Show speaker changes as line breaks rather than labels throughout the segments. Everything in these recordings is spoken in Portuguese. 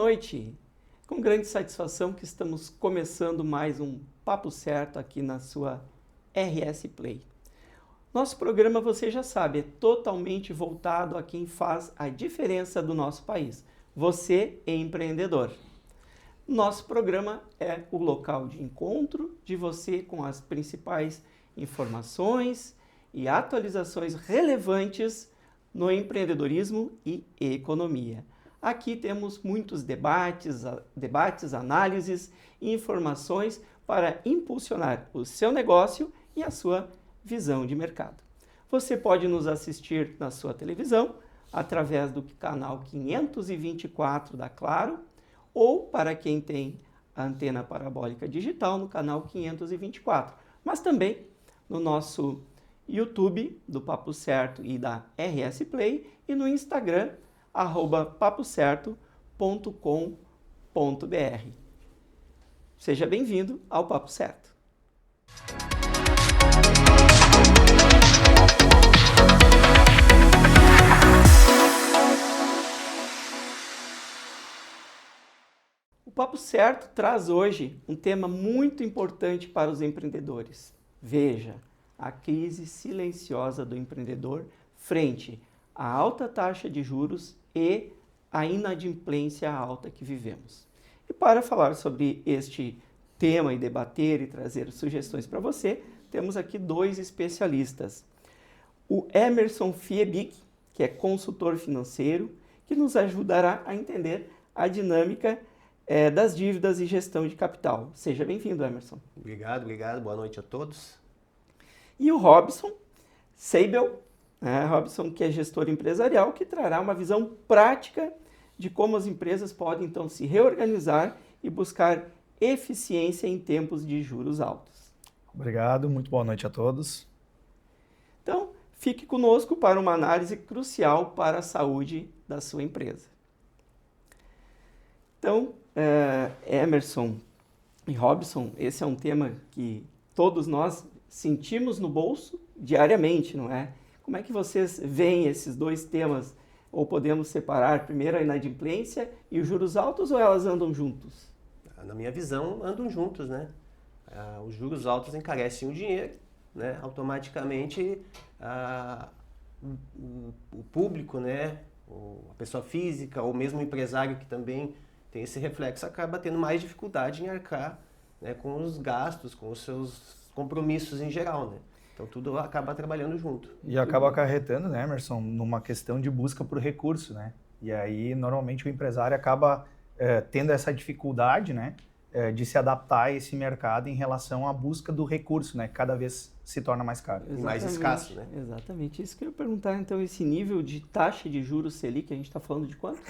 noite. Com grande satisfação que estamos começando mais um Papo Certo aqui na sua RS Play. Nosso programa, você já sabe, é totalmente voltado a quem faz a diferença do nosso país. Você é empreendedor. Nosso programa é o local de encontro de você com as principais informações e atualizações relevantes no empreendedorismo e economia. Aqui temos muitos debates, análises e informações para impulsionar o seu negócio e a sua visão de mercado. Você pode nos assistir na sua televisão através do canal 524 da Claro ou, para quem tem a antena parabólica digital, no canal 524, mas também no nosso YouTube do Papo Certo e da RS Play e no Instagram @papocerto.com.br. Seja bem-vindo ao Papo Certo. O Papo Certo traz hoje um tema muito importante para os empreendedores. Veja, a crise silenciosa do empreendedor frente à alta taxa de juros e a inadimplência alta que vivemos. E para falar sobre este tema e debater e trazer sugestões para você, temos aqui dois especialistas. O Emerson Fiebig, que é consultor financeiro, que nos ajudará a entender a dinâmica das dívidas e gestão de capital. Seja bem-vindo, Emerson.
Obrigado. Boa noite a todos.
E o Robson Seibel, Robson, que é gestor empresarial, que trará uma visão prática de como as empresas podem, então, se reorganizar e buscar eficiência em tempos de juros altos.
Obrigado, muito boa noite a todos.
Então, fique conosco para uma análise crucial para a saúde da sua empresa. Então, Emerson e Robson, esse é um tema que todos nós sentimos no bolso diariamente, não é? Como é que vocês veem esses dois temas? Ou podemos separar primeiro a inadimplência e os juros altos, ou elas andam juntos?
Na minha visão, andam juntos, né? Os juros altos encarecem o dinheiro, né? Automaticamente, o público, né? A pessoa física, ou mesmo o empresário que também tem esse reflexo, acaba tendo mais dificuldade em arcar, né, com os gastos, com os seus compromissos em geral, né? Então tudo acaba trabalhando junto.
E acaba acarretando, né, Emerson, numa questão de busca por recurso, né? E aí, normalmente, o empresário acaba tendo essa dificuldade, né, de se adaptar a esse mercado em relação à busca do recurso, né? Cada vez se torna mais caro.
E mais escasso, né?
Exatamente. Isso que eu ia perguntar, então, esse nível de taxa de juros Selic, a gente está falando de quanto?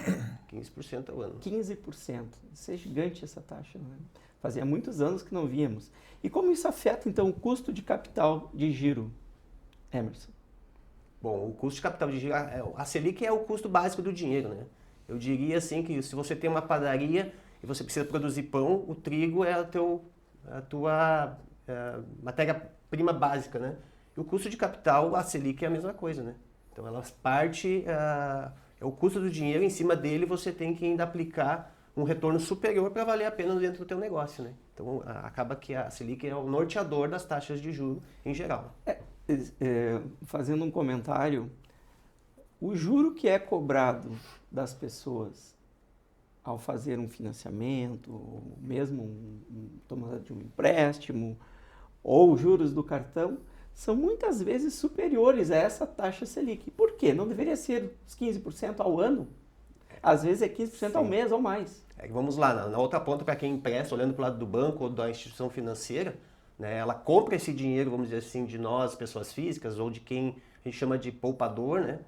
15% ao ano.
15%. Isso é gigante essa taxa, não é? Fazia muitos anos que não víamos. E como isso afeta, então, o custo de capital de giro, Emerson?
Bom, o custo de capital de giro, a Selic é o custo básico do dinheiro, né? Eu diria assim que se você tem uma padaria e você precisa produzir pão, o trigo é a tua matéria-prima básica, né? E o custo de capital, a Selic é a mesma coisa, né? Então, elas é o custo do dinheiro, em cima dele você tem que ainda aplicar um retorno superior para valer a pena dentro do teu negócio, né? Então, acaba que a Selic é o norteador das taxas de juros em geral.
Fazendo um comentário, o juro que é cobrado das pessoas ao fazer um financiamento, ou mesmo tomada de um empréstimo, ou juros do cartão, são muitas vezes superiores a essa taxa Selic. Por quê? Não deveria ser os 15% ao ano? Às vezes é 15% ao mês ou mais.
Vamos lá, na outra ponta, para quem empresta, olhando para o lado do banco ou da instituição financeira, né, ela compra esse dinheiro, vamos dizer assim, de nós, pessoas físicas, ou de quem a gente chama de poupador, né?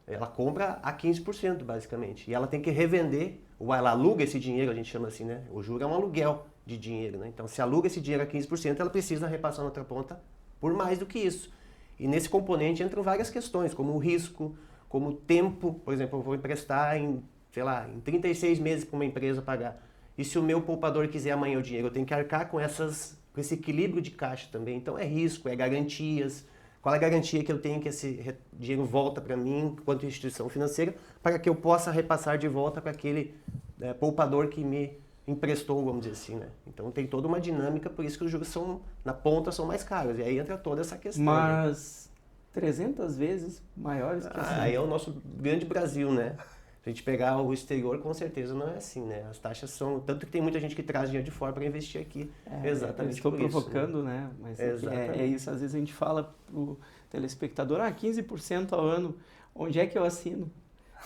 Ela compra a 15%, basicamente. E ela tem que revender, ou ela aluga esse dinheiro, a gente chama assim, né? O juro é um aluguel de dinheiro, né? Então, se aluga esse dinheiro a 15%, ela precisa repassar na outra ponta por mais do que isso. E nesse componente entram várias questões, como o risco, como o tempo. Por exemplo, eu vou emprestar em 36 meses para uma empresa pagar. E se o meu poupador quiser amanhã o dinheiro, eu tenho que arcar com esse equilíbrio de caixa também. Então, é risco, é garantias. Qual é a garantia que eu tenho que esse dinheiro volta para mim, enquanto instituição financeira, para que eu possa repassar de volta para aquele poupador que me emprestou, vamos dizer assim, né? Então tem toda uma dinâmica, por isso que os juros na ponta são mais caros. E aí entra toda essa questão.
Mas 300 vezes maiores que
Aí é o nosso grande Brasil, né? Se a gente pegar o exterior, com certeza não é assim, né? As taxas são... Tanto que tem muita gente que traz dinheiro de fora para investir aqui. Exatamente
estou
por
provocando,
isso, né?
Mas é isso. Às vezes a gente fala para o telespectador, 15% ao ano, onde é que eu assino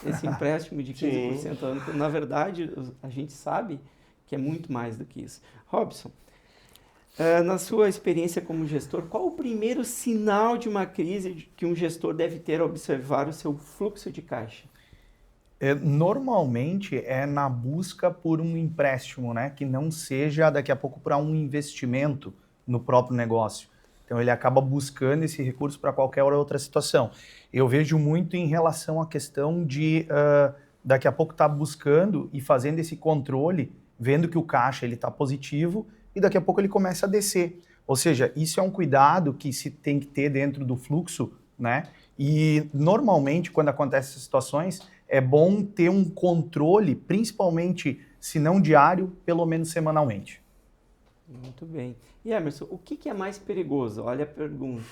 esse empréstimo de 15% ao ano? Na verdade, a gente sabe que é muito mais do que isso. Robson, na sua experiência como gestor, qual o primeiro sinal de uma crise que um gestor deve ter ao observar o seu fluxo de caixa?
Normalmente é na busca por um empréstimo, né? Que não seja daqui a pouco para um investimento no próprio negócio. Então ele acaba buscando esse recurso para qualquer outra situação. Eu vejo muito em relação à questão de daqui a pouco estar buscando e fazendo esse controle, vendo que o caixa ele está positivo e daqui a pouco ele começa a descer. Ou seja, isso é um cuidado que se tem que ter dentro do fluxo, né? E normalmente quando acontecem essas situações é bom ter um controle, principalmente, se não diário, pelo menos semanalmente.
Muito bem. E Emerson, o que é mais perigoso? Olha a pergunta.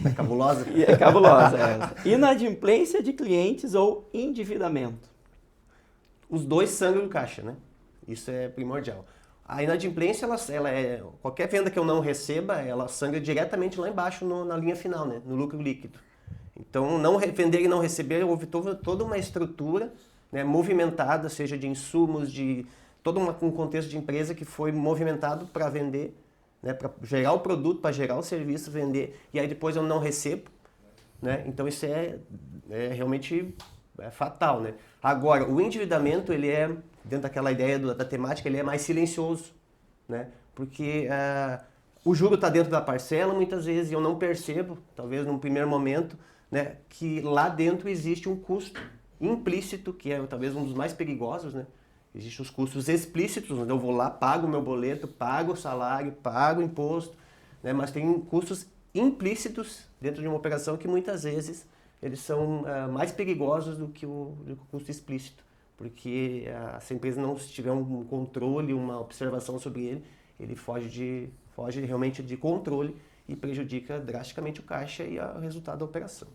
É cabulosa?
É cabulosa essa. Inadimplência de clientes ou endividamento?
Os dois sangram no caixa, né? Isso é primordial. A inadimplência, ela é... Qualquer venda que eu não receba, ela sangra diretamente lá embaixo na linha final, né? No lucro líquido. Então, não vender e não receber, houve toda uma estrutura, né, movimentada, seja de insumos, de todo um contexto de empresa que foi movimentado para vender, né, para gerar o produto, para gerar o serviço, vender, e aí depois eu não recebo. Né? Então, isso é realmente fatal. Né? Agora, o endividamento, ele é, dentro daquela ideia da temática, ele é mais silencioso, né? Porque o juro está dentro da parcela, muitas vezes, e eu não percebo, talvez num primeiro momento, né, que lá dentro existe um custo implícito, que é talvez um dos mais perigosos, né? Existem os custos explícitos, onde eu vou lá, pago o meu boleto, pago o salário, pago o imposto, né? Mas tem custos implícitos dentro de uma operação que muitas vezes eles são mais perigosos do que o custo explícito, porque se a empresa não tiver um controle, uma observação sobre ele foge realmente de controle e prejudica drasticamente o caixa e o resultado da operação.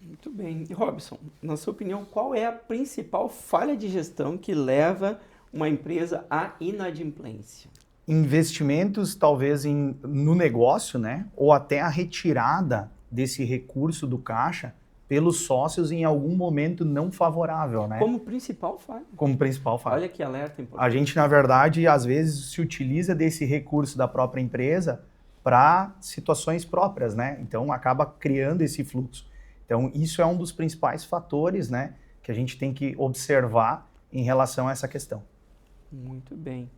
Muito bem. E Robson, na sua opinião, qual é a principal falha de gestão que leva uma empresa à inadimplência?
Investimentos, talvez, no negócio, né? Ou até a retirada desse recurso do caixa pelos sócios em algum momento não favorável, né?
Como principal falha.
Como principal falha.
Olha que alerta importante.
A gente, na verdade, às vezes se utiliza desse recurso da própria empresa para situações próprias, né? Então, acaba criando esse fluxo. Então, isso é um dos principais fatores, né, que a gente tem que observar em relação a essa questão.
Muito bem.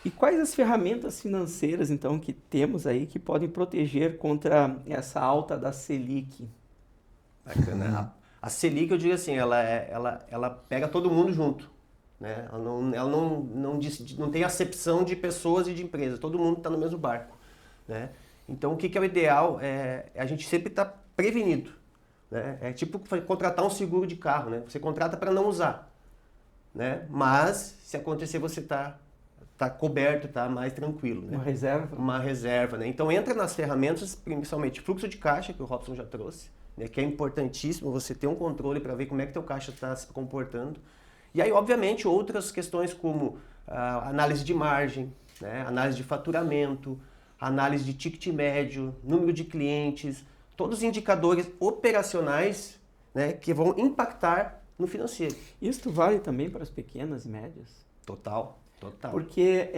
E quais as ferramentas financeiras, então, que temos aí que podem proteger contra essa alta da Selic?
Bacana. A Selic, eu digo assim, ela pega todo mundo junto. Né? Ela não tem acepção de pessoas e de empresas, todo mundo está no mesmo barco. Né? Então, o que é o ideal? É a gente sempre estar prevenido. Né? É tipo contratar um seguro de carro, né? Você contrata para não usar, né? Mas se acontecer você tá coberto, tá mais tranquilo, né?
Uma reserva.
Uma reserva, né? Então entra nas ferramentas, principalmente fluxo de caixa, que o Robson já trouxe, né? Que é importantíssimo você ter um controle para ver como é que teu caixa está se comportando. E aí, obviamente, outras questões como análise de margem, né? Análise de faturamento, análise de ticket médio, número de clientes, todos os indicadores operacionais, né, que vão impactar no financeiro.
Isso vale também para as pequenas e médias?
Total.
Porque...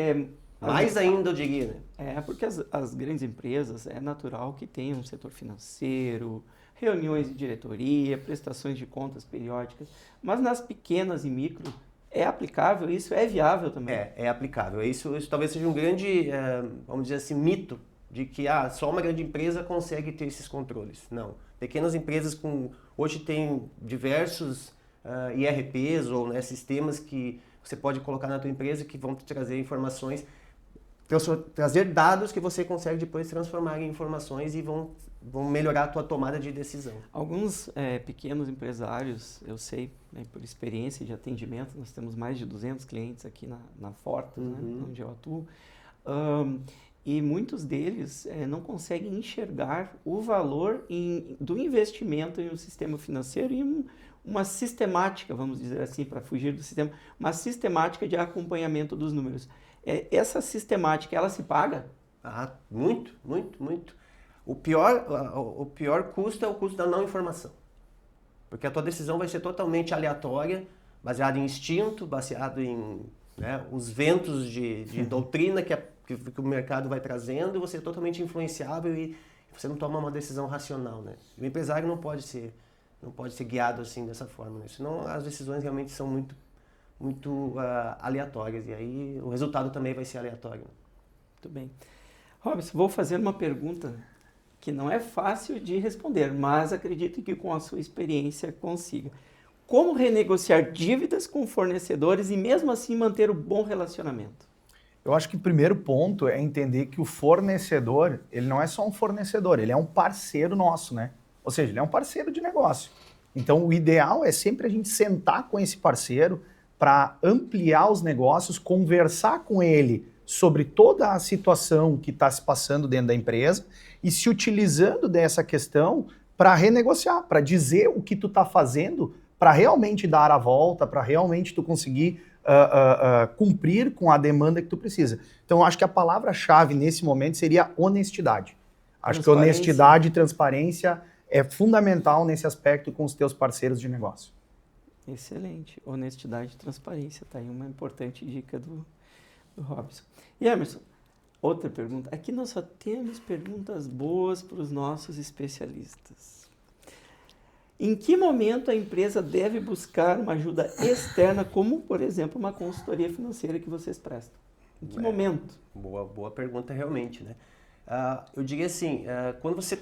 mais ainda, eu diria, né?
Porque as grandes empresas, é natural que tenham um setor financeiro, reuniões de diretoria, prestações de contas periódicas, mas nas pequenas e micro, é aplicável isso? É viável também?
É aplicável. Isso talvez seja um grande, vamos dizer assim, mito, de que só uma grande empresa consegue ter esses controles. Não. Pequenas empresas hoje tem diversos IRPs ou, né, sistemas que você pode colocar na tua empresa que vão te trazer informações trazer dados que você consegue depois transformar em informações e vão melhorar a tua tomada de decisão.
Alguns pequenos empresários, eu sei, né, por experiência de atendimento, nós temos mais de 200 clientes aqui na Fortas, né, onde eu atuo, e muitos deles não conseguem enxergar o valor do investimento em um sistema financeiro e uma sistemática, vamos dizer assim, para fugir do sistema, uma sistemática de acompanhamento dos números. Essa sistemática, ela se paga?
Ah, muito, muito, muito. O pior custo é o custo da não informação. Porque a tua decisão vai ser totalmente aleatória, baseada em instinto, baseado em os ventos de doutrina que o mercado vai trazendo, e você é totalmente influenciável e você não toma uma decisão racional, né? E o empresário não pode ser guiado assim dessa forma, né? Senão as decisões realmente são muito aleatórias e aí o resultado também vai ser aleatório.
Muito bem. Robson, vou fazer uma pergunta que não é fácil de responder, mas acredito que com a sua experiência consiga. Como renegociar dívidas com fornecedores e mesmo assim manter o bom relacionamento?
Eu acho que o primeiro ponto é entender que o fornecedor, ele não é só um fornecedor, ele é um parceiro nosso, né? Ou seja, ele é um parceiro de negócio. Então, o ideal é sempre a gente sentar com esse parceiro para ampliar os negócios, conversar com ele sobre toda a situação que está se passando dentro da empresa e se utilizando dessa questão para renegociar, para dizer o que tu está fazendo para realmente dar a volta, para realmente tu conseguir cumprir com a demanda que tu precisa. Então, eu acho que a palavra-chave nesse momento seria honestidade. Acho que honestidade e transparência é fundamental nesse aspecto com os teus parceiros de negócio.
Excelente. Honestidade e transparência. Tá aí uma importante dica do Robson. E Emerson, outra pergunta. Aqui nós só temos perguntas boas para os nossos especialistas. Em que momento a empresa deve buscar uma ajuda externa, como, por exemplo, uma consultoria financeira que vocês prestam? Em que momento?
Boa pergunta, realmente, né? Eu diria assim, quando você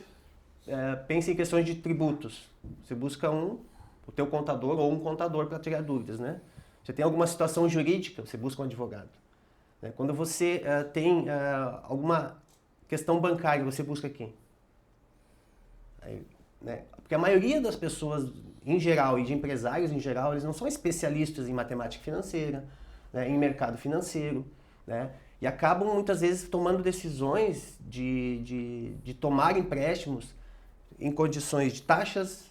pensa em questões de tributos, você busca o teu contador ou um contador para tirar dúvidas, né? Você tem alguma situação jurídica, você busca um advogado. Né? Quando você tem alguma questão bancária, você busca quem? Né? Porque a maioria das pessoas, em geral, e de empresários em geral, eles não são especialistas em matemática financeira, né? Em mercado financeiro, né? E acabam muitas vezes tomando decisões de tomar empréstimos em condições de taxas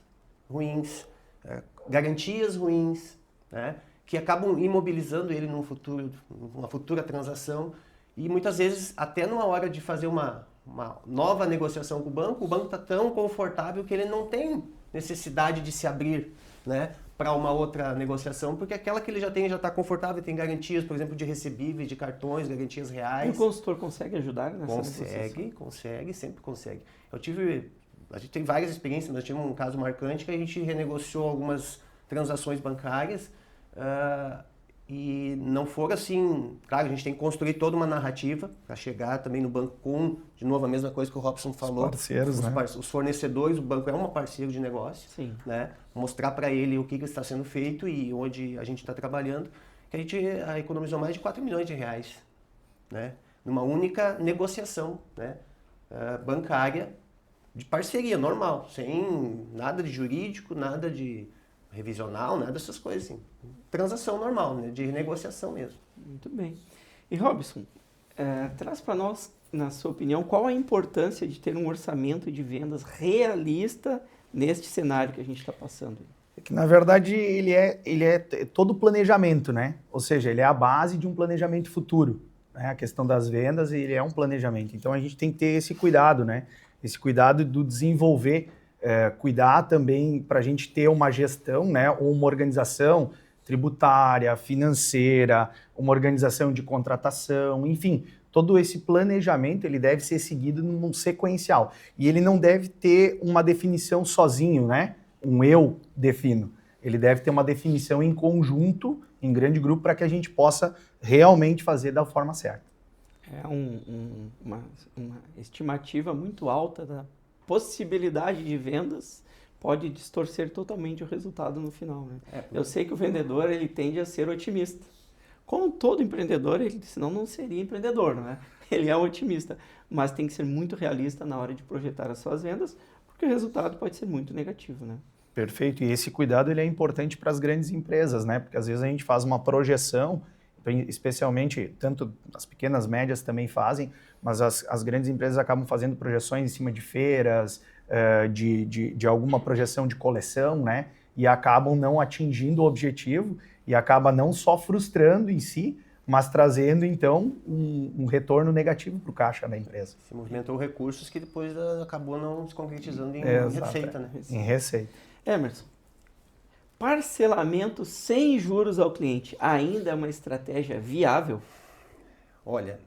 ruins, garantias ruins, né? Que acabam imobilizando ele numa futura transação e muitas vezes até numa hora de fazer uma nova negociação com o banco está tão confortável que ele não tem necessidade de se abrir, né, para uma outra negociação, porque aquela que ele já está confortável, tem garantias, por exemplo, de recebíveis, de cartões, garantias reais.
E o consultor consegue ajudar nessa negociação?
Consegue, sempre consegue. A gente tem várias experiências, nós tivemos um caso marcante que a gente renegociou algumas transações bancárias e não foram assim. Claro, a gente tem que construir toda uma narrativa para chegar também no banco com, de novo, a mesma coisa que o Robson falou.
Os parceiros, né?
Os fornecedores, o banco é um parceiro de negócio.
Sim.
Né? Mostrar para ele o que está sendo feito e onde a gente está trabalhando, que a gente economizou mais de 4 milhões de reais, né? Numa única negociação, né? Bancária, de parceria normal, sem nada de jurídico, nada de revisional, nada dessas coisas assim. Transação normal, né? De negociação mesmo.
Muito bem. E Robson, traz para nós, na sua opinião, qual a importância de ter um orçamento de vendas realista neste cenário que a gente está passando?
É que, na verdade, ele é todo planejamento, né? Ou seja, ele é a base de um planejamento futuro. Né? A questão das vendas, ele é um planejamento. Então, a gente tem que ter esse cuidado, né? Esse cuidado do desenvolver, cuidar também para a gente ter uma gestão, né? Ou uma organização tributária, financeira, uma organização de contratação, enfim, todo esse planejamento ele deve ser seguido num sequencial. E ele não deve ter uma definição sozinho, né? Um eu defino. Ele deve ter uma definição em conjunto, em grande grupo, para que a gente possa realmente fazer da forma certa.
É uma estimativa muito alta da possibilidade de vendas pode distorcer totalmente o resultado no final, né? Eu sei que o vendedor ele tende a ser otimista. Como todo empreendedor, senão não seria empreendedor, não é? ele é um otimista, mas tem que ser muito realista na hora de projetar as suas vendas, porque o resultado pode ser muito negativo, né?
Perfeito. E esse cuidado ele é importante para as grandes empresas, né? Porque às vezes a gente faz uma projeção, especialmente, tanto as pequenas, médias também fazem, mas as grandes empresas acabam fazendo projeções em cima de feiras, de alguma projeção de coleção, né? E acabam não atingindo o objetivo e acaba não só frustrando em si, mas trazendo, então, um retorno negativo para o caixa da empresa.
Se movimentou recursos que depois acabou não se concretizando em receita, né?
Em receita.
Emerson, parcelamento sem juros ao cliente ainda é uma estratégia viável?
Olha,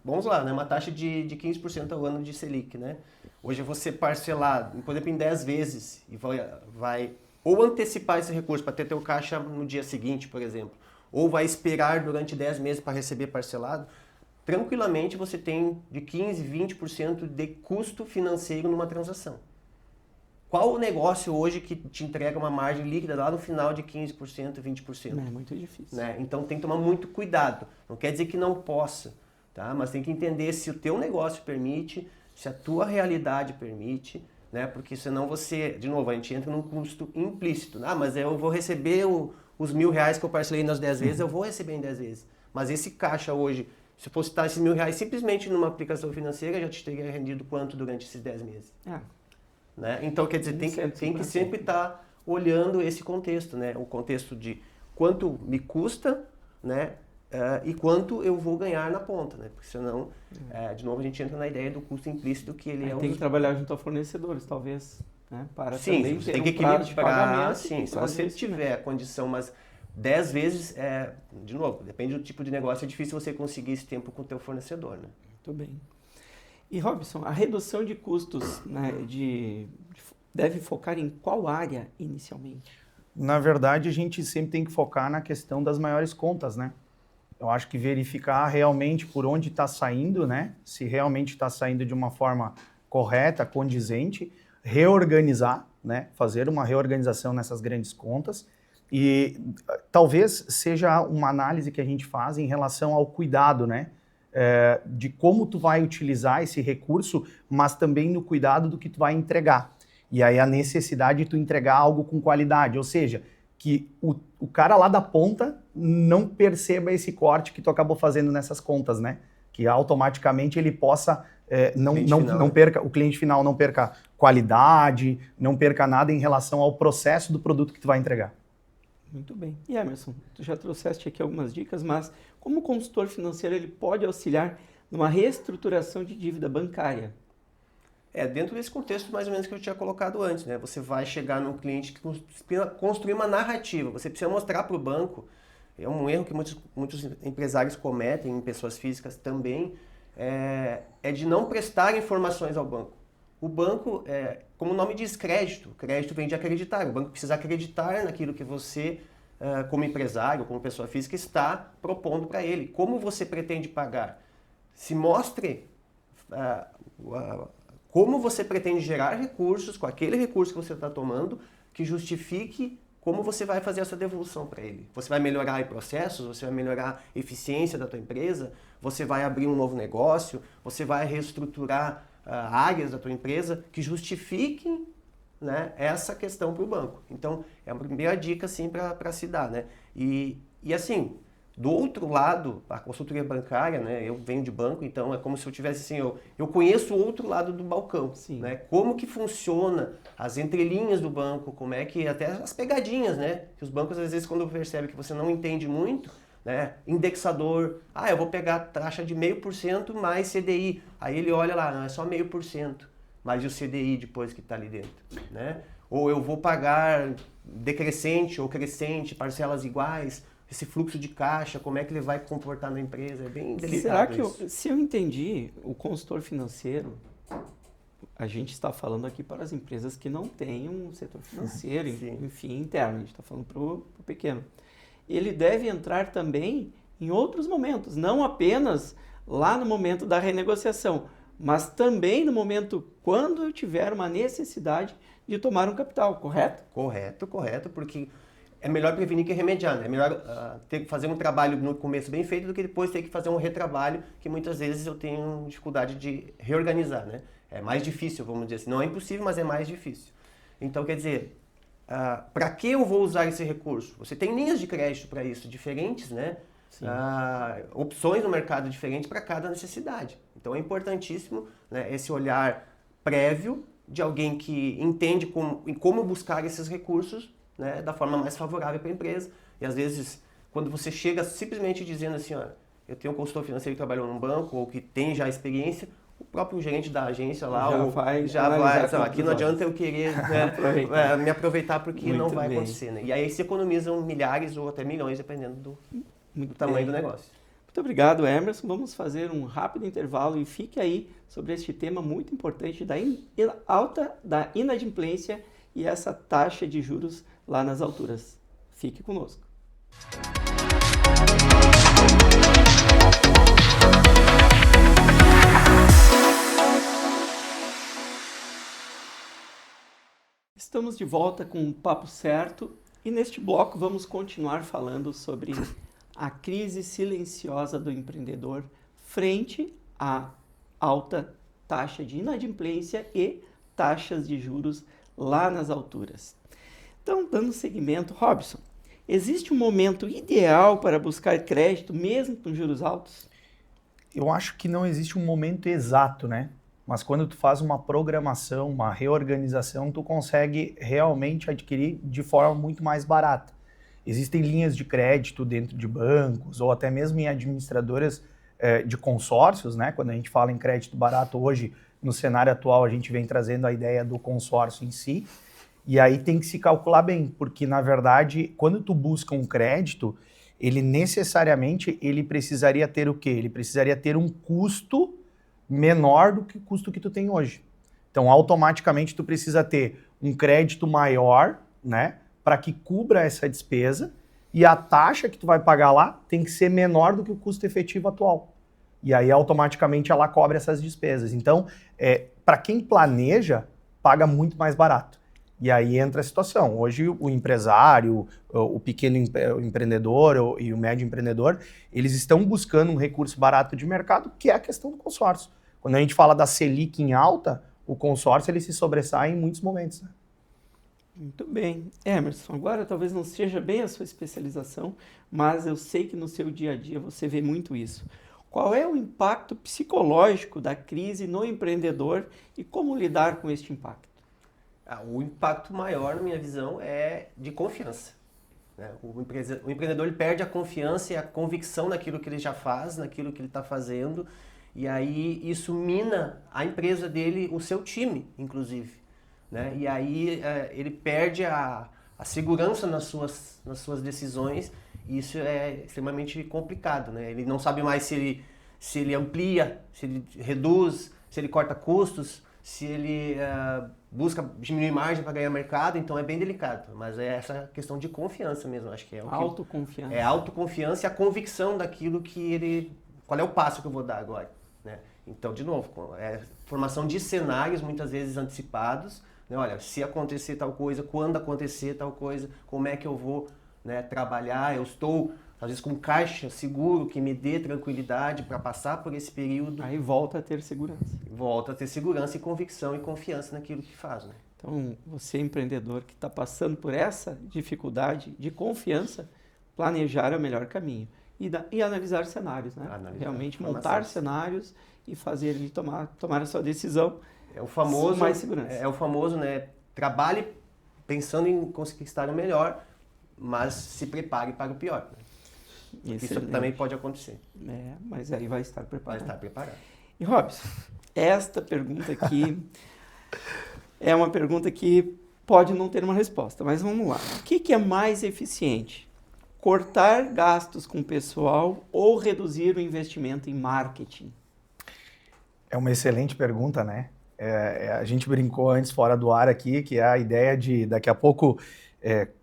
vamos lá, né? Uma taxa de 15% ao ano de Selic, né? Hoje você parcelar, por exemplo, em 10 vezes e vai ou antecipar esse recurso para ter teu caixa no dia seguinte, por exemplo, ou vai esperar durante 10 meses para receber parcelado, tranquilamente você tem de 15%, 20% de custo financeiro numa transação. Qual o negócio hoje que te entrega uma margem líquida lá no final de 15%, 20%?
É muito difícil.
Né? Então tem que tomar muito cuidado. Não quer dizer que não possa, tá? Mas tem que entender se o teu negócio permite, se a tua realidade permite, né? Porque senão você, de novo, a gente entra num custo implícito. Ah, mas eu vou receber os R$1.000 que eu parcelei nas 10 vezes, eu vou receber em 10 vezes. Mas esse caixa hoje, se eu fosse estar esses R$1.000 simplesmente numa aplicação financeira, já te teria rendido quanto durante esses 10 meses? Né? Então, quer dizer, tem que sempre estar olhando esse contexto, né? O contexto de quanto me custa, né? E quanto eu vou ganhar na ponta, né? Porque senão, de novo, a gente entra na ideia do custo implícito que ele
tem que trabalhar junto a fornecedores, talvez, né? Para
sim,
também
você
ter
tem que
prazo de
equilibrar,
pagamento.
sim, se você tiver a condição, mas 10 vezes, de novo, depende do tipo de negócio, é difícil você conseguir esse tempo com o teu fornecedor, né?
Muito bem. E Robson, a redução de custos, né, deve focar em qual área inicialmente?
Na verdade, a gente sempre tem que focar na questão das maiores contas, né? Eu acho que verificar realmente por onde está saindo, né? Se realmente está saindo de uma forma correta, condizente, reorganizar, né? Fazer uma reorganização nessas grandes contas e talvez seja uma análise que a gente faz em relação ao cuidado, né? De como tu vai utilizar esse recurso, mas também no cuidado do que tu vai entregar. E aí a necessidade de tu entregar algo com qualidade, ou seja, que o cara lá da ponta não perceba esse corte que tu acabou fazendo nessas contas, né? Que automaticamente ele possa, não perca, o cliente final não perca qualidade, não perca nada em relação ao processo do produto que tu vai entregar.
Muito bem. E Emerson, tu já trouxeste aqui algumas dicas, mas como o consultor financeiro ele pode auxiliar numa reestruturação de dívida bancária?
Dentro desse contexto mais ou menos que eu tinha colocado antes, né? Você vai chegar num cliente que precisa construir uma narrativa, você precisa mostrar para o banco, é um erro que muitos empresários cometem, em pessoas físicas também, de não prestar informações ao banco. O banco, como o nome diz, crédito vem de acreditar, o banco precisa acreditar naquilo que você, como empresário, como pessoa física, está propondo para ele. Como você pretende pagar? Se mostre como você pretende gerar recursos com aquele recurso que você está tomando que justifique como você vai fazer essa devolução para ele. Você vai melhorar processos, você vai melhorar a eficiência da tua empresa, você vai abrir um novo negócio, você vai reestruturar áreas da tua empresa que justifiquem, né, essa questão para o banco. Então, é a primeira dica assim, para se dar. Né? E assim, do outro lado, a consultoria bancária, né, eu venho de banco, então é como se eu tivesse assim, eu conheço o outro lado do balcão. Né? Como que funciona as entrelinhas do banco, como é que até as pegadinhas, né? Que os bancos às vezes quando percebem que você não entende muito, né? Indexador, eu vou pegar a taxa de 0,5% mais CDI. Aí ele olha lá, não, é só 0,5%, mais o CDI depois que está ali dentro, né? Ou eu vou pagar decrescente ou crescente, parcelas iguais, esse fluxo de caixa, como é que ele vai comportar na empresa, é bem delicado.
Será que se eu entendi, o consultor financeiro, a gente está falando aqui para as empresas que não têm um setor financeiro, enfim, interno, a gente está falando para o pequeno. Ele deve entrar também em outros momentos, não apenas lá no momento da renegociação, mas também no momento quando eu tiver uma necessidade de tomar um capital, correto?
Correto, porque é melhor prevenir que remediar, né? É melhor ter que fazer um trabalho no começo bem feito do que depois ter que fazer um retrabalho, que muitas vezes eu tenho dificuldade de reorganizar, né? É mais difícil, vamos dizer assim. Não é impossível, mas é mais difícil. Então, quer dizer, para que eu vou usar esse recurso? Você tem linhas de crédito para isso, diferentes, né? Opções no mercado diferentes para cada necessidade. Então, é importantíssimo, né, esse olhar prévio de alguém que entende como buscar esses recursos, né, da forma mais favorável para a empresa. E às vezes, quando você chega simplesmente dizendo assim, ó, eu tenho um consultor financeiro que trabalhou num banco ou que tem já experiência, o próprio gerente da agência lá já vai aqui não adianta eu querer, né, me aproveitar porque muito não vai acontecer. Né? E aí se economizam milhares ou até milhões, dependendo do tamanho do negócio.
Muito obrigado, Emerson. Vamos fazer um rápido intervalo e fique aí sobre este tema muito importante da alta da inadimplência e essa taxa de juros lá nas alturas. Fique conosco. Estamos de volta com o Papo Certo e neste bloco vamos continuar falando sobre a crise silenciosa do empreendedor frente à alta taxa de inadimplência e taxas de juros lá nas alturas. Então, dando seguimento, Robson, existe um momento ideal para buscar crédito mesmo com juros altos?
Eu acho que não existe um momento exato, né? Mas quando tu faz uma programação, uma reorganização, tu consegue realmente adquirir de forma muito mais barata. Existem linhas de crédito dentro de bancos ou até mesmo em administradoras de consórcios, né? Quando a gente fala em crédito barato hoje, no cenário atual, a gente vem trazendo a ideia do consórcio em si. E aí tem que se calcular bem, porque na verdade, quando tu busca um crédito, ele necessariamente precisaria ter o quê? Ele precisaria ter um custo menor do que o custo que tu tem hoje. Então, automaticamente, tu precisa ter um crédito maior, né, para que cubra essa despesa, e a taxa que tu vai pagar lá tem que ser menor do que o custo efetivo atual. E aí, automaticamente, ela cobre essas despesas. Então, para quem planeja, paga muito mais barato. E aí entra a situação. Hoje, o empresário, o pequeno empreendedor e o médio empreendedor, eles estão buscando um recurso barato de mercado, que é a questão do consórcio. Quando a gente fala da Selic em alta, o consórcio ele se sobressai em muitos momentos. Né?
Muito bem. Emerson, agora talvez não seja bem a sua especialização, mas eu sei que no seu dia a dia você vê muito isso. Qual é o impacto psicológico da crise no empreendedor e como lidar com este impacto?
O impacto maior, na minha visão, é de confiança. Né? O empreendedor ele perde a confiança e a convicção naquilo que ele já faz, naquilo que ele está fazendo, e aí isso mina a empresa dele, o seu time, inclusive. Né? E aí ele perde a segurança nas suas decisões, e isso é extremamente complicado. Né? Ele não sabe mais se ele amplia, se ele reduz, se ele corta custos, se ele busca diminuir margem para ganhar mercado, então é bem delicado. Mas é essa questão de confiança mesmo, acho que é o que...
Autoconfiança.
É a autoconfiança e a convicção daquilo que ele... Qual é o passo que eu vou dar agora? Né? Então, de novo, formação de cenários muitas vezes antecipados. Né? Olha, se acontecer tal coisa, quando acontecer tal coisa, como é que eu vou, né, trabalhar? Eu estou... às vezes com caixa seguro que me dê tranquilidade para passar por esse período.
Aí volta a ter segurança.
Volta a ter segurança e convicção e confiança naquilo que faz. Né?
Então, você empreendedor que está passando por essa dificuldade de confiança, planejar é o melhor caminho. E analisar cenários, né? Realmente montar cenários e fazer ele tomar a sua decisão com mais segurança.
É o famoso, né? Trabalhe pensando em conquistar o melhor, mas se prepare para o pior. Né? Isso também pode acontecer.
Mas aí vai estar preparado.
Vai estar preparado.
E Robson, esta pergunta aqui é uma pergunta que pode não ter uma resposta, mas vamos lá. O que é mais eficiente? Cortar gastos com pessoal ou reduzir o investimento em marketing?
É uma excelente pergunta, né? A gente brincou antes fora do ar aqui, que é a ideia de daqui a pouco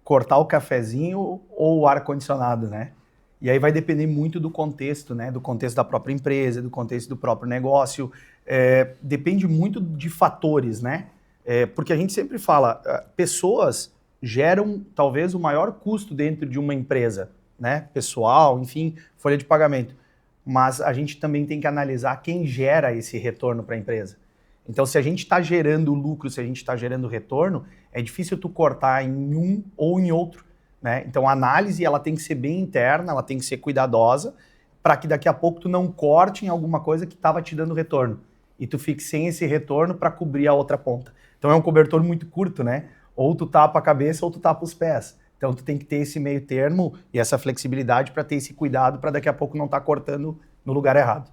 cortar o cafezinho ou o ar-condicionado, né? E aí vai depender muito do contexto, né? Do contexto da própria empresa, do contexto do próprio negócio. Depende muito de fatores, né? Porque a gente sempre fala, pessoas geram talvez o maior custo dentro de uma empresa, né? Pessoal, enfim, folha de pagamento. Mas a gente também tem que analisar quem gera esse retorno para a empresa. Então, se a gente está gerando lucro, se a gente está gerando retorno, é difícil tu cortar em um ou em outro, né? Então, a análise ela tem que ser bem interna, ela tem que ser cuidadosa, para que daqui a pouco tu não corte em alguma coisa que estava te dando retorno. E tu fique sem esse retorno para cobrir a outra ponta. Então, é um cobertor muito curto, né? Ou tu tapa a cabeça ou tu tapa os pés. Então, tu tem que ter esse meio termo e essa flexibilidade para ter esse cuidado para daqui a pouco não estar cortando no lugar errado.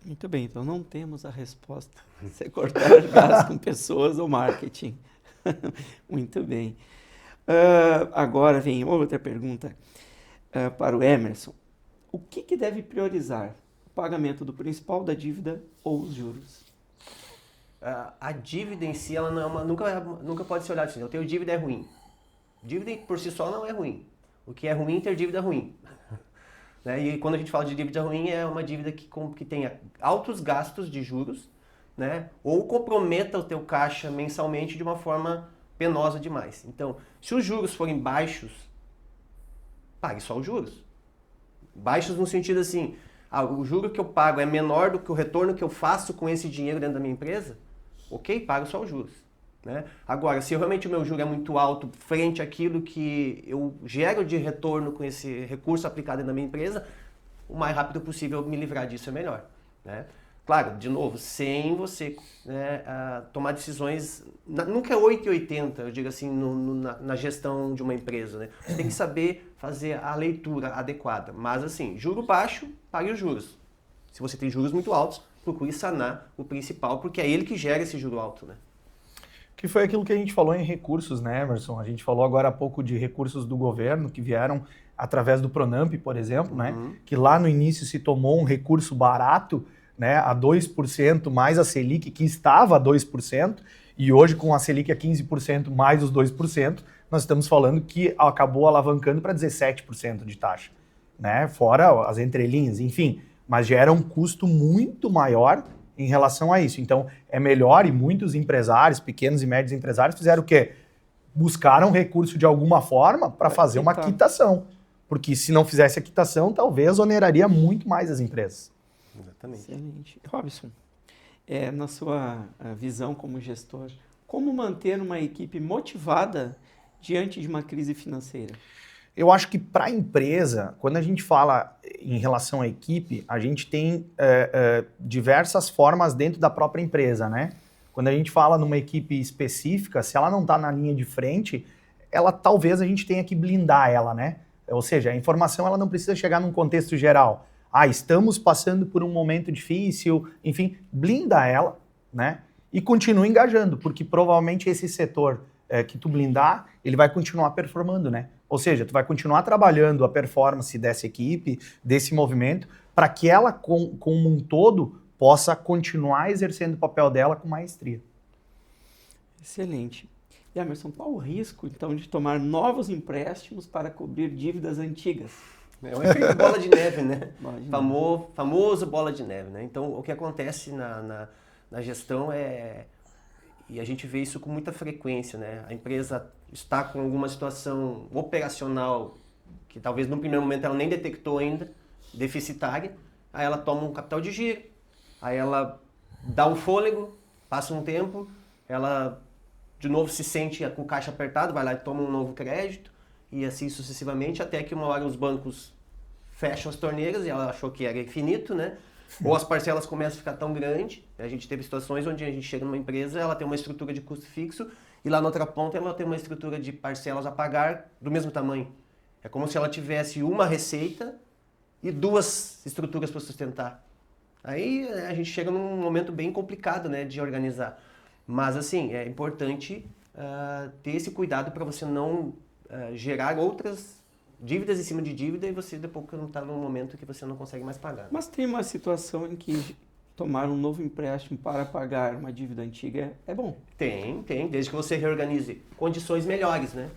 Muito bem, então não temos a resposta. Se cortar gastos com pessoas ou marketing. Muito bem. Agora vem outra pergunta para o Emerson. O que deve priorizar? O pagamento do principal da dívida ou os juros?
A dívida em si, ela não é nunca pode ser olhada assim. Eu tenho dívida, é ruim. Dívida por si só não é ruim. O que é ruim é ter dívida ruim. Né? E quando a gente fala de dívida ruim, é uma dívida que tenha altos gastos de juros, né? Ou comprometa o teu caixa mensalmente de uma forma penosa demais. Então, se os juros forem baixos, pague só os juros. Baixos no sentido assim, o juro que eu pago é menor do que o retorno que eu faço com esse dinheiro dentro da minha empresa, ok, pago só os juros. Né? Agora, se realmente o meu juro é muito alto frente àquilo que eu gero de retorno com esse recurso aplicado na minha empresa, o mais rápido possível me livrar disso é melhor. Né? Claro, de novo, sem você tomar decisões, nunca é 8 e 80, eu digo assim, na gestão de uma empresa. Né? Você tem que saber fazer a leitura adequada. Mas assim, juro baixo, pague os juros. Se você tem juros muito altos, procure sanar o principal, porque é ele que gera esse juro alto. Né?
Que foi aquilo que a gente falou em recursos, né, Emerson? A gente falou agora há pouco de recursos do governo que vieram através do Pronamp, por exemplo, né? Que lá no início se tomou um recurso barato, né, a 2% mais a Selic, que estava a 2%, e hoje com a Selic a 15% mais os 2%, nós estamos falando que acabou alavancando para 17% de taxa, né? Fora as entrelinhas, enfim, mas gera um custo muito maior em relação a isso. Então, é melhor, e muitos empresários, pequenos e médios empresários, fizeram o quê? Buscaram recurso de alguma forma para fazer uma quitação. Porque se não fizesse a quitação, talvez oneraria muito mais as empresas.
Exatamente.
Excelente. Robson, na sua visão como gestor, como manter uma equipe motivada diante de uma crise financeira?
Eu acho que para a empresa, quando a gente fala em relação à equipe, a gente tem diversas formas dentro da própria empresa, né? Quando a gente fala numa equipe específica, se ela não está na linha de frente, talvez a gente tenha que blindar ela, né? Ou seja, a informação ela não precisa chegar num contexto geral. Estamos passando por um momento difícil, enfim, blinda ela, né? E continua engajando, porque provavelmente esse setor que tu blindar, ele vai continuar performando, né? Ou seja, tu vai continuar trabalhando a performance dessa equipe, desse movimento, para que ela, como um todo, possa continuar exercendo o papel dela com maestria.
Excelente. E Emerson, qual o risco, então, de tomar novos empréstimos para cobrir dívidas antigas?
É um efeito bola de neve, né?
Famoso
bola de neve, né? Então, o que acontece na gestão e a gente vê isso com muita frequência, né? A empresa está com alguma situação operacional que talvez no primeiro momento ela nem detectou ainda, deficitária, aí ela toma um capital de giro, aí ela dá um fôlego, passa um tempo, ela de novo se sente com o caixa apertado, vai lá e toma um novo crédito, e assim sucessivamente, até que uma hora os bancos fecham as torneiras e ela achou que era infinito, né? Ou as parcelas começam a ficar tão grandes. A gente teve situações onde a gente chega numa empresa, ela tem uma estrutura de custo fixo e lá na outra ponta ela tem uma estrutura de parcelas a pagar do mesmo tamanho. É como se ela tivesse uma receita e duas estruturas para sustentar. Aí a gente chega num momento bem complicado, né, de organizar. Mas assim, é importante ter esse cuidado para você não gerar outras dívidas em cima de dívida e você depois não está num momento que você não consegue mais pagar. Né?
Mas tem uma situação em que tomar um novo empréstimo para pagar uma dívida antiga é bom?
Tem, desde que você reorganize condições melhores, né?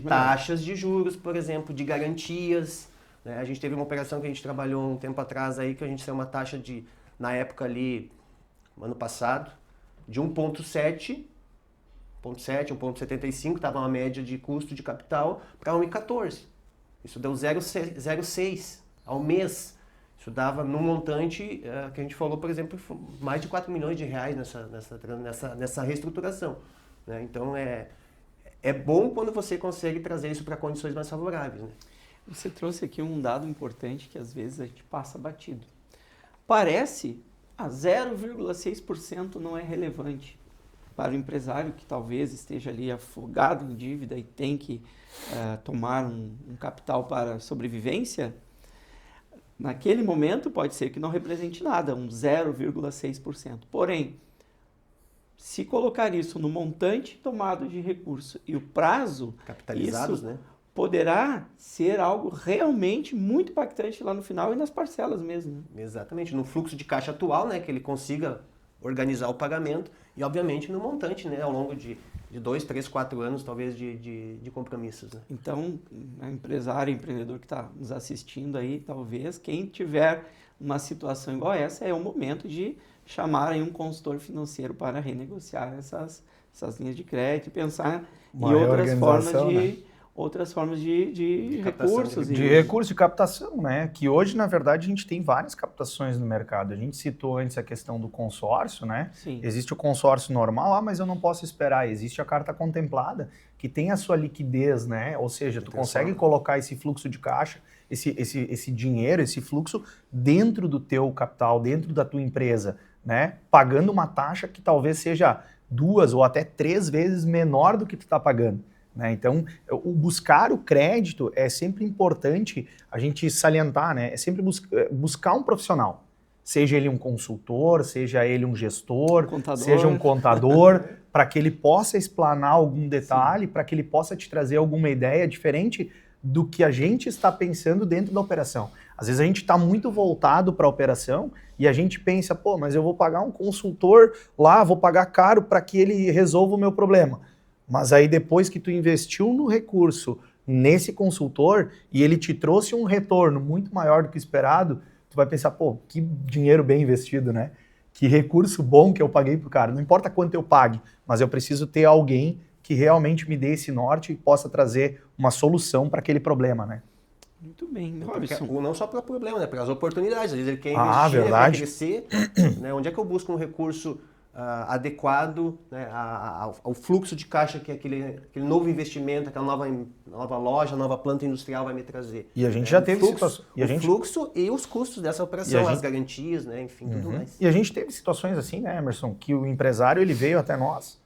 Taxas de juros, por exemplo, de garantias. Né? A gente teve uma operação que a gente trabalhou um tempo atrás aí, que a gente tem uma taxa na época ali, ano passado, de 1,7 1,7, 1,75, estava uma média de custo de capital para 1,14. Isso deu 0,6 ao mês. Isso dava num montante que a gente falou, por exemplo, mais de 4 milhões de reais nessa reestruturação. Né? Então, é bom quando você consegue trazer isso para condições mais favoráveis. Né?
Você trouxe aqui um dado importante que às vezes a gente passa batido. Parece a 0,6% não é relevante para o empresário que talvez esteja ali afogado em dívida e tem que tomar um capital para sobrevivência. Naquele momento pode ser que não represente nada, um 0,6%. Porém, se colocar isso no montante tomado de recurso e o prazo,
capitalizados,
isso
né?
Poderá ser algo realmente muito impactante lá no final e nas parcelas mesmo. Né?
Exatamente, no fluxo de caixa atual, né, que ele consiga organizar o pagamento e, obviamente, no montante, né, ao longo de 2, 3, 4 anos, talvez, de compromissos. Né?
Então, empresário, empreendedor que está nos assistindo aí, talvez, quem tiver uma situação igual a essa, é o momento de chamar aí um consultor financeiro para renegociar essas linhas de crédito e pensar em outras formas de recursos.
De recursos de captação, né? Que hoje, na verdade, a gente tem várias captações no mercado. A gente citou antes a questão do consórcio, né?
Sim.
Existe o consórcio normal, mas eu não posso esperar. Existe a carta contemplada, que tem a sua liquidez, né? Ou seja, tu consegue colocar esse fluxo de caixa, esse dinheiro, esse fluxo dentro do teu capital, dentro da tua empresa, né? Pagando uma taxa que talvez seja 2 ou até 3 vezes menor do que tu está pagando. Né? Então, o buscar o crédito é sempre importante a gente salientar, né? É sempre buscar um profissional, seja ele um consultor, seja ele um gestor, seja um contador, para que ele possa explanar algum detalhe, para que ele possa te trazer alguma ideia diferente do que a gente está pensando dentro da operação. Às vezes a gente está muito voltado para a operação e a gente pensa, pô, mas eu vou pagar um consultor lá, vou pagar caro para que ele resolva o meu problema. Mas aí depois que tu investiu no recurso nesse consultor e ele te trouxe um retorno muito maior do que esperado, tu vai pensar, pô, que dinheiro bem investido, né? Que recurso bom que eu paguei pro cara. Não importa quanto eu pague, mas eu preciso ter alguém que realmente me dê esse norte e possa trazer uma solução para aquele problema, né?
Muito bem, Robson.
Não só para o problema, né? Para as oportunidades. Às vezes ele quer investir, ele quer crescer. Né? Onde é que eu busco um recurso adequado, né, ao fluxo de caixa que aquele novo investimento, aquela nova loja, nova planta industrial vai me trazer.
E a gente já teve situações...
O fluxo e os custos dessa operação, as garantias, né, enfim, tudo mais.
E a gente teve situações assim, né, Emerson, que o empresário ele veio até nós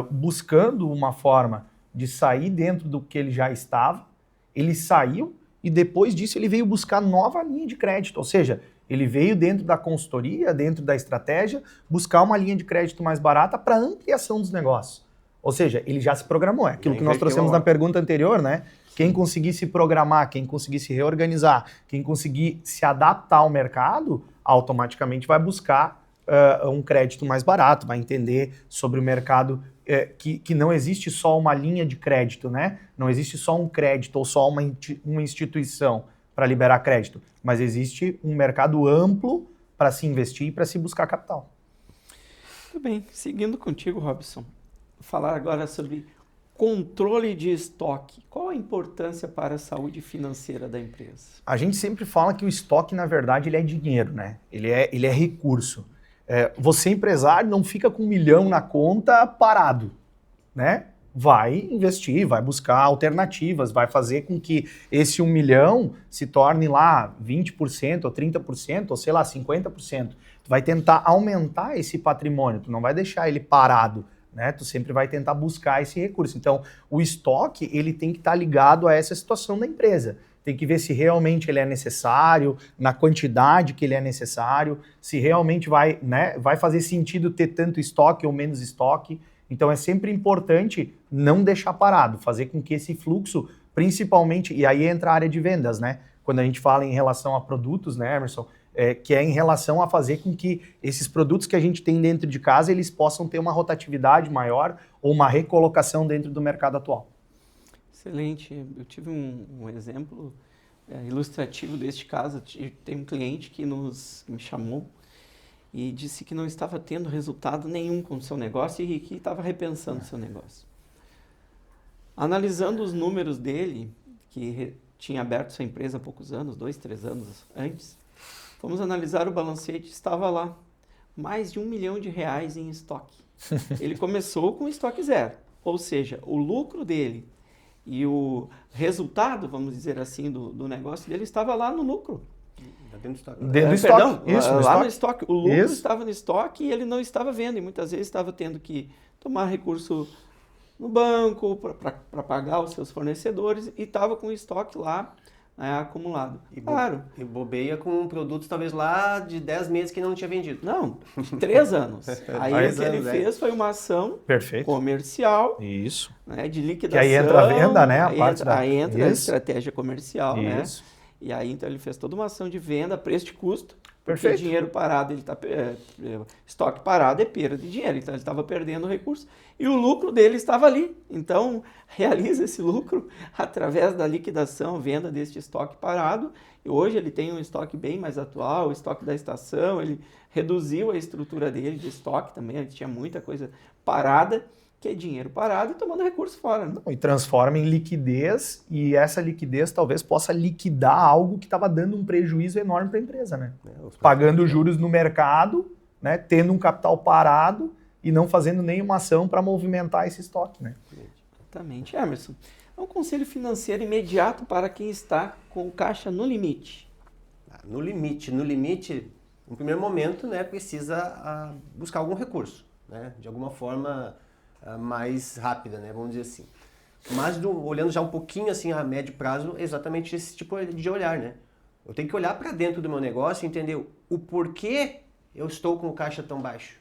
buscando uma forma de sair dentro do que ele já estava, ele saiu e depois disso ele veio buscar nova linha de crédito, ou seja, ele veio dentro da consultoria, dentro da estratégia, buscar uma linha de crédito mais barata para ampliação dos negócios. Ou seja, ele já se programou. É aquilo que nós trouxemos na pergunta anterior, né? Quem conseguir se programar, quem conseguir se reorganizar, quem conseguir se adaptar ao mercado, automaticamente vai buscar um crédito mais barato, vai entender sobre o mercado que não existe só uma linha de crédito, né? Não existe só um crédito ou só uma instituição para liberar crédito, mas existe um mercado amplo para se investir e para se buscar capital.
Muito bem, seguindo contigo, Robson, falar agora sobre controle de estoque. Qual a importância para a saúde financeira da empresa?
A gente sempre fala que o estoque, na verdade, ele é dinheiro, né? Ele é recurso. Você, empresário, não fica com 1 milhão na conta parado, né? Vai investir, vai buscar alternativas, vai fazer com que esse 1 milhão se torne lá 20% ou 30% ou sei lá, 50%. Tu vai tentar aumentar esse patrimônio, tu não vai deixar ele parado, né? Tu sempre vai tentar buscar esse recurso. Então, o estoque, ele tem que estar ligado a essa situação da empresa. Tem que ver se realmente ele é necessário, na quantidade que ele é necessário, se realmente vai fazer sentido ter tanto estoque ou menos estoque. Então é sempre importante não deixar parado, fazer com que esse fluxo, principalmente, e aí entra a área de vendas, né? Quando a gente fala em relação a produtos, né, Emerson? Que é em relação a fazer com que esses produtos que a gente tem dentro de casa, eles possam ter uma rotatividade maior ou uma recolocação dentro do mercado atual.
Excelente. Eu tive um exemplo ilustrativo deste caso. Tem um cliente que me chamou e disse que não estava tendo resultado nenhum com o seu negócio e que estava repensando o seu negócio. Analisando os números dele, que tinha aberto sua empresa há poucos anos, 2, 3 anos antes, fomos analisar o balancete, estava lá, mais de R$1 milhão em estoque. Ele começou com estoque zero, ou seja, o lucro dele e o resultado, vamos dizer assim, do negócio dele estava lá no lucro.
Dentro do estoque.
Dentro do estoque.
Perdão,
Isso,
lá no estoque. O lucro
Isso.
estava no estoque e ele não estava vendo. E muitas vezes estava tendo que tomar recurso no banco para pagar os seus fornecedores e estava com o estoque lá acumulado. Claro.
E bobeia com produtos talvez lá de 10 meses que não tinha vendido.
Não, 3 anos. Aí o que ele fez foi uma ação
Perfeito.
comercial,
Isso.
né, de liquidação.
Que aí entra a venda, né?
Aí entra a
Isso.
estratégia comercial, né?
Isso.
E aí então ele fez toda uma ação de venda, preço de custo.
Perfeito.
Porque dinheiro parado, estoque parado é perda de dinheiro, então ele estava perdendo o recurso e o lucro dele estava ali. Então, realiza esse lucro através da liquidação, venda deste estoque parado. E hoje ele tem um estoque bem mais atual, o estoque da estação, ele reduziu a estrutura dele de estoque também, ele tinha muita coisa parada, que é dinheiro parado e tomando recurso fora. Né?
E transforma em liquidez, e essa liquidez talvez possa liquidar algo que estava dando um prejuízo enorme para a empresa, né? Pagando juros no mercado, né? Tendo um capital parado e não fazendo nenhuma ação para movimentar esse estoque, né?
Exatamente. Emerson, é um conselho financeiro imediato para quem está com o caixa no limite.
No limite, no primeiro momento, né, precisa buscar algum recurso, né? De alguma forma mais rápida, né, vamos dizer assim. Mas olhando já um pouquinho assim a médio prazo, exatamente esse tipo de olhar, né? Eu tenho que olhar para dentro do meu negócio e entender o porquê eu estou com o caixa tão baixo.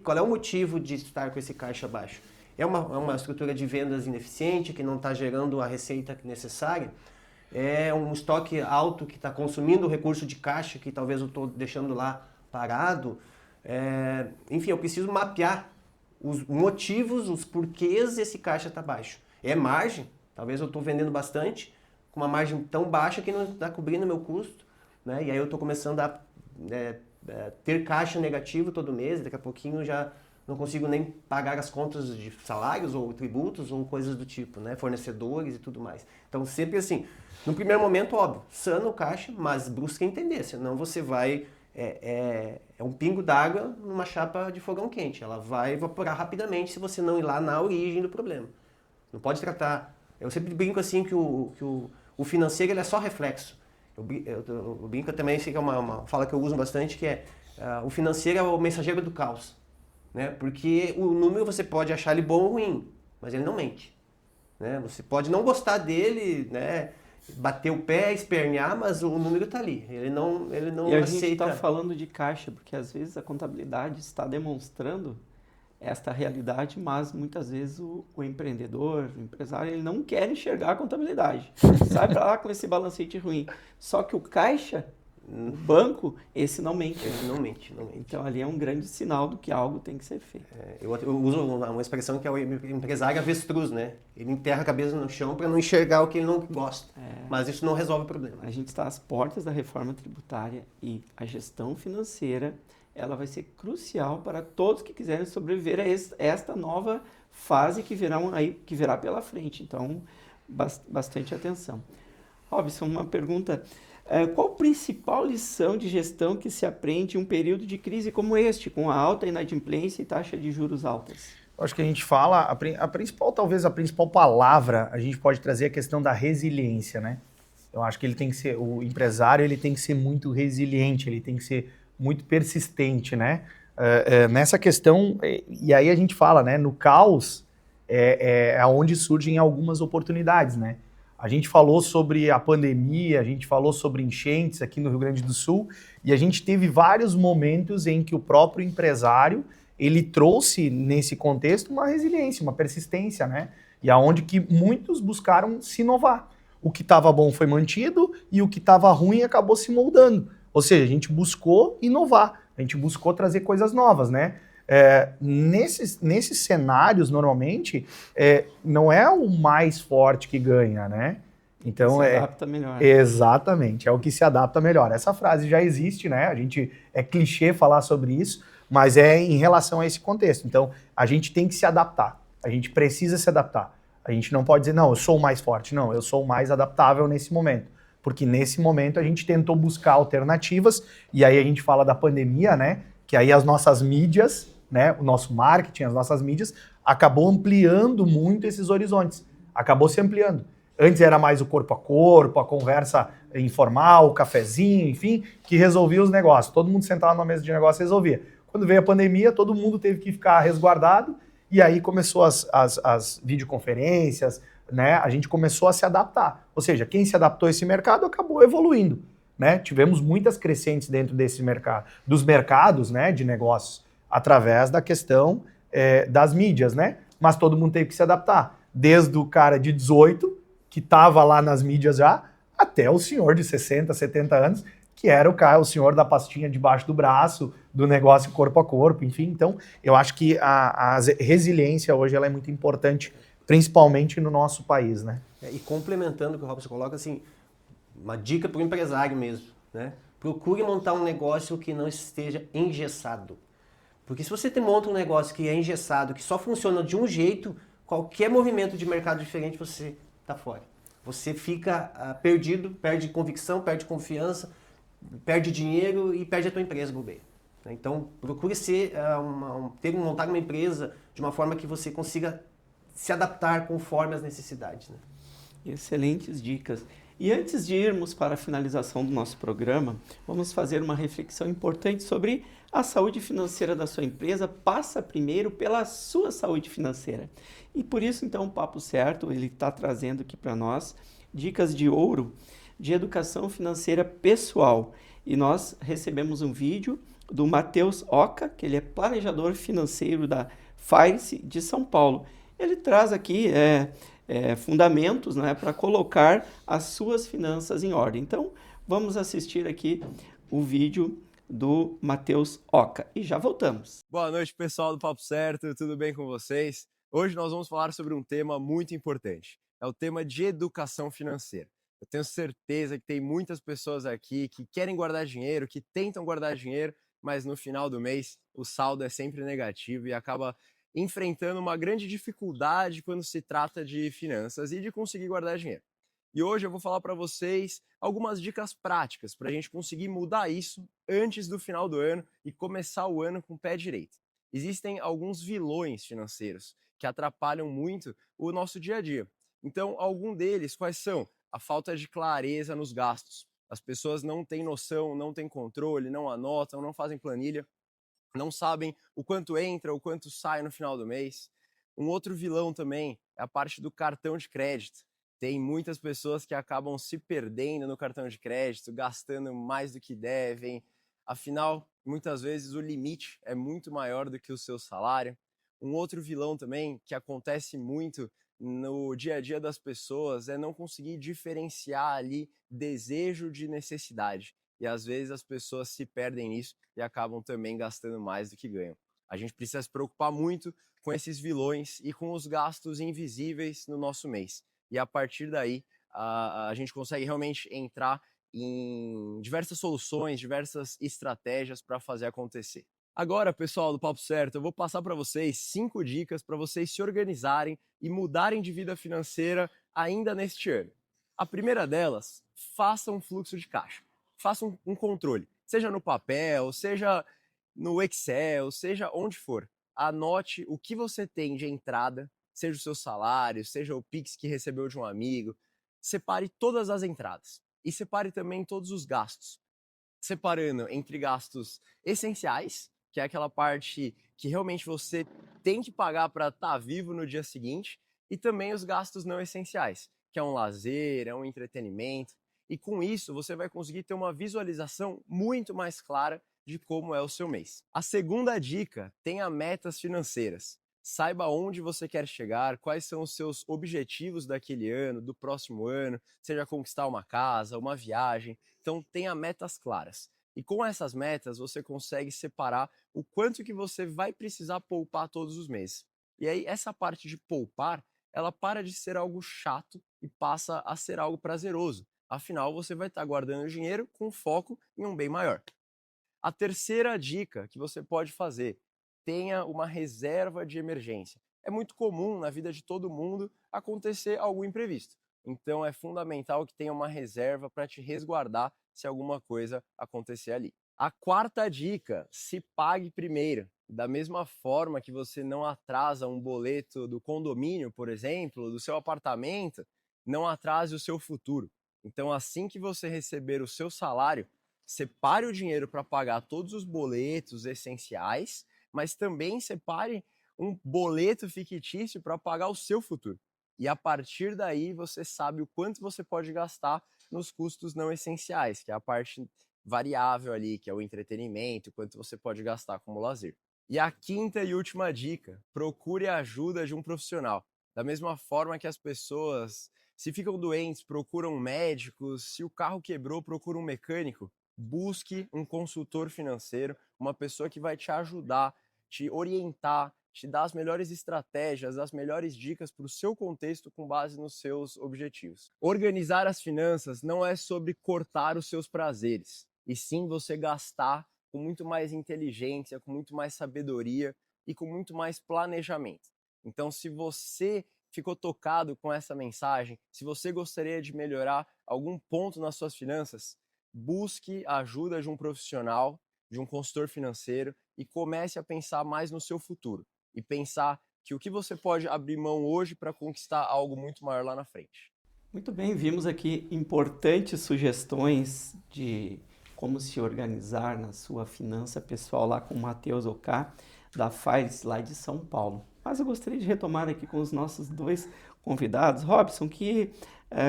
Qual é o motivo de estar com esse caixa baixo? É uma estrutura de vendas ineficiente, que não está gerando a receita necessária? É um estoque alto que está consumindo o recurso de caixa que talvez eu estou deixando lá parado? Enfim, eu preciso mapear os motivos, os porquês esse caixa está baixo. É margem? Talvez eu estou vendendo bastante, com uma margem tão baixa que não está cobrindo o meu custo, né? E aí eu estou começando a ter caixa negativo todo mês, daqui a pouquinho já não consigo nem pagar as contas de salários ou tributos ou coisas do tipo, né? Fornecedores e tudo mais. Então sempre assim, no primeiro momento, óbvio, sana o caixa, mas busca entender, senão você vai... É um pingo d'água numa chapa de fogão quente. Ela vai evaporar rapidamente se você não ir lá na origem do problema. Não pode tratar... Eu sempre brinco assim que o financeiro ele é só reflexo. Eu brinco também, sei que é uma fala que eu uso bastante, que é o financeiro é o mensageiro do caos. Né? Porque o número você pode achar ele bom ou ruim, mas ele não mente. Né? Você pode não gostar dele, né? Bater o pé, espernear, mas o número está ali. Ele não
e a
aceita.
gente está falando de caixa, porque às vezes a contabilidade está demonstrando esta realidade, mas muitas vezes o empreendedor, o empresário, ele não quer enxergar a contabilidade. Sai para lá com esse balancete ruim. Só que o caixa, o banco, esse não mente.
Esse não mente.
Então ali é um grande sinal do que algo tem que ser feito.
Eu uso uma expressão que é o empresário avestruz, né? Ele enterra a cabeça no chão para não enxergar o que ele não gosta. Mas isso não resolve o problema.
A gente está às portas da reforma tributária e a gestão financeira ela vai ser crucial para todos que quiserem sobreviver a esta nova fase que virá pela frente. Então, bastante atenção. Robson, uma pergunta. Qual a principal lição de gestão que se aprende em um período de crise como este, com a alta inadimplência e taxa de juros altas?
Acho que a gente fala, talvez a principal palavra, a gente pode trazer a questão da resiliência, né? Eu acho que o empresário ele tem que ser muito resiliente, ele tem que ser muito persistente, né? Nessa questão, e aí a gente fala, né? No caos é onde surgem algumas oportunidades, né? A gente falou sobre a pandemia, a gente falou sobre enchentes aqui no Rio Grande do Sul, e a gente teve vários momentos em que o próprio empresário, ele trouxe nesse contexto uma resiliência, uma persistência, né? E aonde que muitos buscaram se inovar. O que estava bom foi mantido e o que estava ruim acabou se moldando. Ou seja, a gente buscou inovar, a gente buscou trazer coisas novas, né? Nesses cenários, normalmente, não é o mais forte que ganha, né? Então
Se adapta melhor.
exatamente, é o que se adapta melhor. Essa frase já existe, né? A gente é clichê falar sobre isso, mas é em relação a esse contexto. Então, a gente tem que se adaptar. A gente precisa se adaptar. A gente não pode dizer, não, eu sou o mais forte. Não, eu sou o mais adaptável nesse momento. Porque nesse momento a gente tentou buscar alternativas, e aí a gente fala da pandemia, né? Que aí as nossas mídias, né? O nosso marketing, as nossas mídias, acabou ampliando muito esses horizontes. Acabou se ampliando. Antes era mais o corpo a corpo, a conversa informal, o cafezinho, enfim, que resolvia os negócios. Todo mundo sentava numa mesa de negócio e resolvia. Quando veio a pandemia, todo mundo teve que ficar resguardado, e aí começou as videoconferências, né? A gente começou a se adaptar. Ou seja, quem se adaptou a esse mercado acabou evoluindo, né? Tivemos muitas crescentes dentro desse mercado, dos mercados, né, de negócios, através da questão das mídias, né? Mas todo mundo teve que se adaptar. Desde o cara de 18, que estava lá nas mídias já, até o senhor de 60, 70 anos, que era o senhor da pastinha debaixo do braço, do negócio corpo a corpo, enfim. Então, eu acho que a resiliência hoje ela é muito importante, principalmente no nosso país, né?
E complementando o que o Robson coloca, assim, uma dica para o empresário mesmo, né? Procure montar um negócio que não esteja engessado. Porque se você monta um negócio que é engessado, que só funciona de um jeito, qualquer movimento de mercado diferente você está fora. Você fica perdido, perde convicção, perde confiança, perde dinheiro e perde a tua empresa no meio. Então, procure montar uma empresa de uma forma que você consiga se adaptar conforme as necessidades. Né?
Excelentes dicas. E antes de irmos para a finalização do nosso programa, vamos fazer uma reflexão importante sobre a saúde financeira da sua empresa. Passa primeiro pela sua saúde financeira. E por isso, então, o Papo Certo, ele está trazendo aqui para nós dicas de ouro de educação financeira pessoal. E nós recebemos um vídeo do Matheus Oca, que ele é planejador financeiro da Fire de São Paulo. Ele traz aqui fundamentos, né, para colocar as suas finanças em ordem. Então, vamos assistir aqui o vídeo do Matheus Oca e já voltamos.
Boa noite, pessoal do Papo Certo, tudo bem com vocês? Hoje nós vamos falar sobre um tema muito importante, é o tema de educação financeira. Eu tenho certeza que tem muitas pessoas aqui que querem guardar dinheiro, que tentam guardar dinheiro, mas no final do mês o saldo é sempre negativo e acaba enfrentando uma grande dificuldade quando se trata de finanças e de conseguir guardar dinheiro. E hoje eu vou falar para vocês algumas dicas práticas para a gente conseguir mudar isso antes do final do ano e começar o ano com o pé direito. Existem alguns vilões financeiros que atrapalham muito o nosso dia a dia. Então, algum deles, quais são? A falta de clareza nos gastos. As pessoas não têm noção, não têm controle, não anotam, não fazem planilha, não sabem o quanto entra, o quanto sai no final do mês. Um outro vilão também é a parte do cartão de crédito. Tem muitas pessoas que acabam se perdendo no cartão de crédito, gastando mais do que devem. Afinal, muitas vezes o limite é muito maior do que o seu salário. Um outro vilão também que acontece muito no dia a dia das pessoas é não conseguir diferenciar ali desejo de necessidade. E às vezes as pessoas se perdem nisso e acabam também gastando mais do que ganham. A gente precisa se preocupar muito com esses vilões e com os gastos invisíveis no nosso mês. E a partir daí, a gente consegue realmente entrar em diversas soluções, diversas estratégias para fazer acontecer. Agora, pessoal do Papo Certo, eu vou passar para vocês 5 dicas para vocês se organizarem e mudarem de vida financeira ainda neste ano. A primeira delas, faça um fluxo de caixa. Faça um controle, seja no papel, seja no Excel, seja onde for. Anote o que você tem de entrada, seja o seu salário, seja o Pix que recebeu de um amigo. Separe todas as entradas e separe também todos os gastos. Separando entre gastos essenciais, que é aquela parte que realmente você tem que pagar para estar vivo no dia seguinte, e também os gastos não essenciais, que é um lazer, é um entretenimento. E com isso você vai conseguir ter uma visualização muito mais clara de como é o seu mês. A segunda dica, tenha metas financeiras. Saiba onde você quer chegar, quais são os seus objetivos daquele ano, do próximo ano, seja conquistar uma casa, uma viagem. Então tenha metas claras. E com essas metas você consegue separar o quanto que você vai precisar poupar todos os meses. E aí essa parte de poupar ela para de ser algo chato e passa a ser algo prazeroso. Afinal, você vai estar guardando dinheiro com foco em um bem maior. A terceira dica que você pode fazer: tenha uma reserva de emergência. É muito comum na vida de todo mundo acontecer algum imprevisto. Então é fundamental que tenha uma reserva para te resguardar se alguma coisa acontecer ali. A quarta dica: se pague primeiro. Da mesma forma que você não atrasa um boleto do condomínio, por exemplo, do seu apartamento, não atrase o seu futuro. Então, assim que você receber o seu salário, separe o dinheiro para pagar todos os boletos essenciais, mas também separe um boleto fictício para pagar o seu futuro. E a partir daí você sabe o quanto você pode gastar nos custos não essenciais, que é a parte variável ali, que é o entretenimento, quanto você pode gastar como lazer. E a quinta e última dica: procure a ajuda de um profissional. Da mesma forma que as pessoas, se ficam doentes, procuram médicos, se o carro quebrou, procura um mecânico, busque um consultor financeiro, uma pessoa que vai te ajudar, te orientar, te dar as melhores estratégias, as melhores dicas para o seu contexto com base nos seus objetivos. Organizar as finanças não é sobre cortar os seus prazeres, e sim você gastar com muito mais inteligência, com muito mais sabedoria e com muito mais planejamento. Então, se você ficou tocado com essa mensagem, se você gostaria de melhorar algum ponto nas suas finanças, busque a ajuda de um profissional, de um consultor financeiro e comece a pensar mais no seu futuro e pensar que o que você pode abrir mão hoje para conquistar algo muito maior lá na frente.
Muito bem, vimos aqui importantes sugestões de como se organizar na sua finança pessoal lá com o Matheus Oká, da Files lá de São Paulo. Mas eu gostaria de retomar aqui com os nossos dois convidados. Robson, que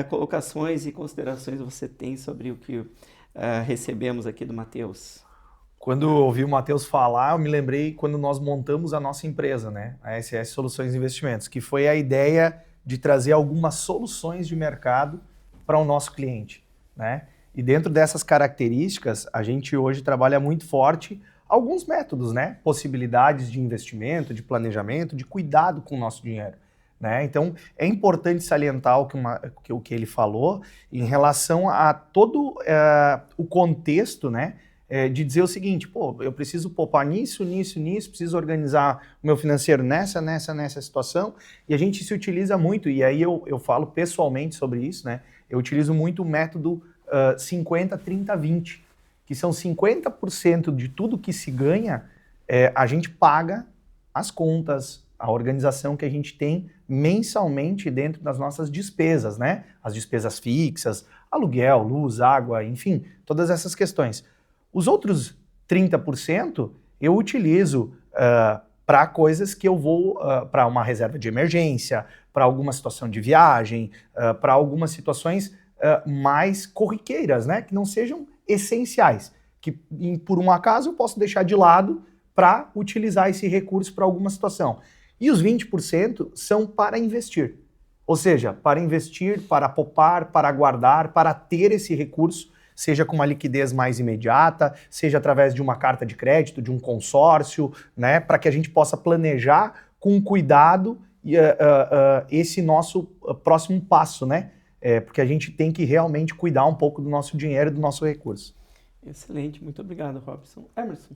colocações e considerações você tem sobre o que recebemos aqui do Matheus?
Quando eu ouvi o Matheus falar, eu me lembrei quando nós montamos a nossa empresa, né? A SS Soluções e Investimentos, que foi a ideia de trazer algumas soluções de mercado para o nosso cliente, né? E dentro dessas características, a gente hoje trabalha muito forte alguns métodos, né? Possibilidades de investimento, de planejamento, de cuidado com o nosso dinheiro, né? Então, é importante salientar o que ele falou em relação a todo o contexto, né? De dizer o seguinte: pô, eu preciso poupar nisso, preciso organizar o meu financeiro nessa situação, e a gente se utiliza muito, e aí eu falo pessoalmente sobre isso, né? Eu utilizo muito o método 50, 30, 20, que são 50% de tudo que se ganha, a gente paga as contas, a organização que a gente tem mensalmente dentro das nossas despesas, né? As despesas fixas, aluguel, luz, água, enfim, todas essas questões. Os outros 30% eu utilizo para coisas que eu vou, para uma reserva de emergência, para alguma situação de viagem, para algumas situações mais corriqueiras, né? Que não sejam essenciais, que por um acaso eu posso deixar de lado para utilizar esse recurso para alguma situação. E os 20% são para investir, ou seja, para investir, para poupar, para guardar, para ter esse recurso, seja com uma liquidez mais imediata, seja através de uma carta de crédito, de um consórcio, né, para que a gente possa planejar com cuidado esse nosso próximo passo, né? Porque a gente tem que realmente cuidar um pouco do nosso dinheiro e do nosso recurso.
Excelente, muito obrigado, Robson. Emerson,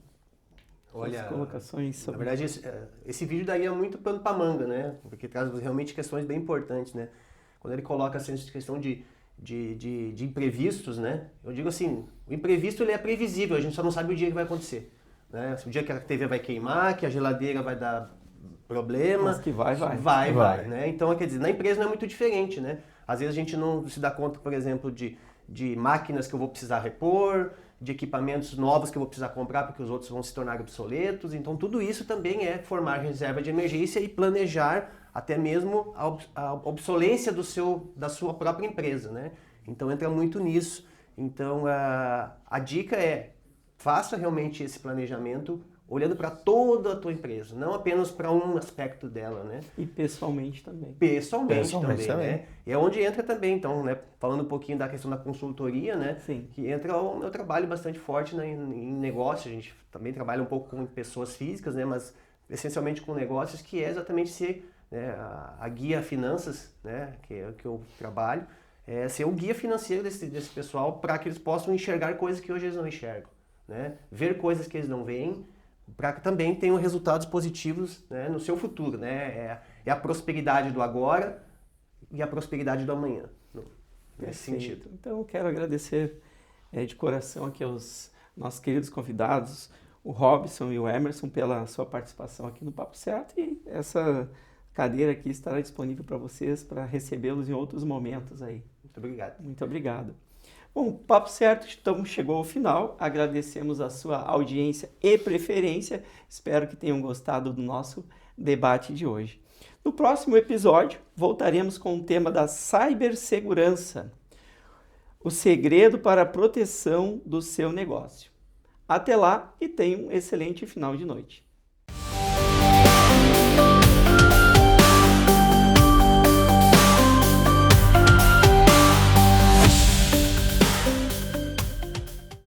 olha,
colocações sobre...
Na verdade, esse vídeo daria muito pano para manga, né? Porque traz realmente questões bem importantes, né? Quando ele coloca assim, essa questão de imprevistos, né? Eu digo assim, o imprevisto ele é previsível, a gente só não sabe o dia que vai acontecer, né? O dia que a TV vai queimar, que a geladeira vai dar problema...
Mas que vai.
Vai, né? Então, quer dizer, na empresa não é muito diferente, né? Às vezes a gente não se dá conta, por exemplo, de máquinas que eu vou precisar repor, de equipamentos novos que eu vou precisar comprar porque os outros vão se tornar obsoletos. Então, tudo isso também é formar reserva de emergência e planejar até mesmo a obsolência da sua própria empresa, né? Então, entra muito nisso. Então, a dica é: faça realmente esse planejamento olhando para toda a tua empresa, não apenas para um aspecto dela, né?
E pessoalmente também.
Pessoalmente também, né? E é onde entra também, então, né? Falando um pouquinho da questão da consultoria, né?
Sim.
Que entra o meu trabalho bastante forte em negócio. A gente também trabalha um pouco com pessoas físicas, né? Mas essencialmente com negócios, que é exatamente ser né, a guia finanças, né, que eu trabalho, é ser o guia financeiro desse pessoal para que eles possam enxergar coisas que hoje eles não enxergam, né, ver coisas que eles não veem, para que também tenham resultados positivos, né, no seu futuro, né, é a prosperidade do agora e a prosperidade do amanhã, nesse sentido.
Então, eu quero agradecer de coração aqui aos nossos queridos convidados, o Robson e o Emerson, pela sua participação aqui no Papo Certo, e essa cadeira aqui estará disponível para vocês, para recebê-los em outros momentos aí.
Muito obrigado.
Muito obrigado. Bom, o Papo Certo então chegou ao final, agradecemos a sua audiência e preferência, espero que tenham gostado do nosso debate de hoje. No próximo episódio, voltaremos com o tema da cibersegurança, o segredo para a proteção do seu negócio. Até lá e tenha um excelente final de noite.